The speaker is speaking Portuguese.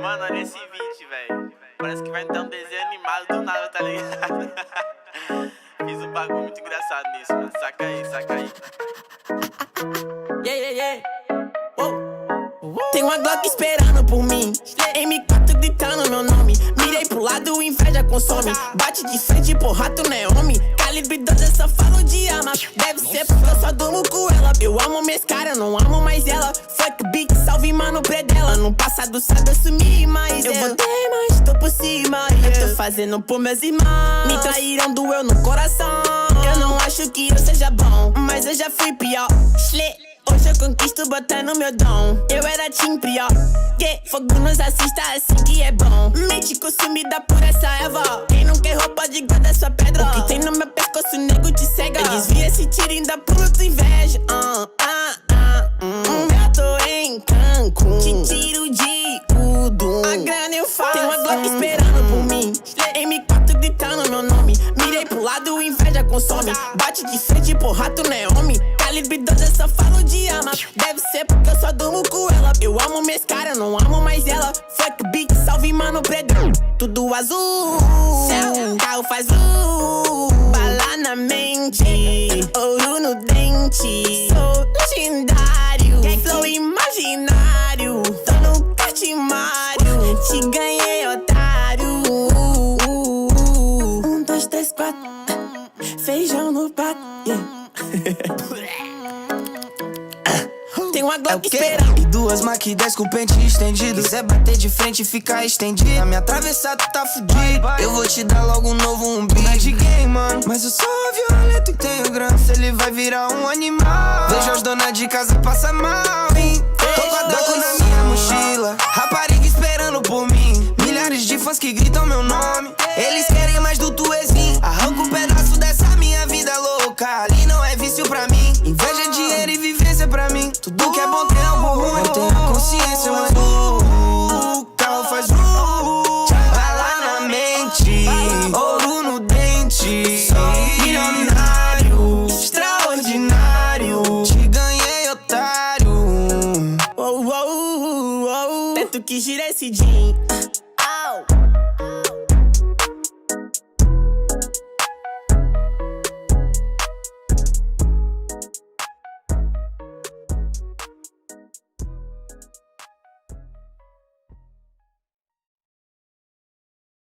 Mano, olha esse beat, velho. Parece que vai entrar um desenho animado do nada, tá ligado? Fiz um bagulho muito engraçado nisso, mano. Saca aí, saca aí. Yeah, yeah, yeah. Tem uma Glock esperando por mim, M4 gritando meu nome. Mirei pro lado, inveja consome. Bate de frente, porra, tu não é homem. Calibre 12, eu só falo de arma. Deve ser porque eu só durmo com ela. Eu amo minhas caras, não amo mais ela. Fuck beat, salve mano predela. No passado sabe eu sumi, mas eu botei, mas tô por cima. Eu tô fazendo por meus irmãos. Me traíram, doeu no coração. Eu não acho que eu seja bom, mas eu já fui pior. Hoje eu conquisto botando meu dom. Eu era team prior. Fogo nos assista assim que é bom. Mente consumida por essa erva. Quem não quer roupa de guarda sua pedra. O que tem no meu pescoço, nego te cega. Eu desvia esse tiro e ainda pulo tua inveja. Eu tô em Cancún, te tiro de tudo. A grana eu faço. Tem uma Glock esperando por mim, M4 gritando meu nome. Mirei pro lado, inveja consome. Bate de frente, porra, tu não é homem. Calibre 12, eu só falo de arma. Deve ser porque eu só durmo com ela. Eu amo minhas caras, não amo mais ela. Fuck beat, salve mano predão. Tudo azul, céu, carro faz bala na mente, ouro no dente. Sou legendário, flow imaginário. Tô no Cartimário, te ganhei, otário. 1, 2, 3, 4, feijão no prato, Tem uma Glock esperando. E duas Mac 10 com pente estendido. Quiser bater de frente e ficar estendido, na minha atravessar tu tá fudido. Eu vou te dar logo um novo umbigo. Não é de game, mano, mas eu sou violento e tenho grana. Se ele vai virar um animal. Vejo as donas de casa passar mal, hein? Tô com a Daco na minha mochila, rapariga esperando por mim. Milhares de fãs que gritam meu nome. Eles querem mais do tuezinho. Arranca um pedaço dessa minha vida louca. Ali não é vício pra mim. Inveja, dinheiro e vivência pra mim. Tudo que é bom tem algo ruim. Eu tenho a consciência, mas o carro faz bala na mente, ouro no dente. Sou milionário, extraordinário. Te ganhei, otário. Tanto que gira esse jean.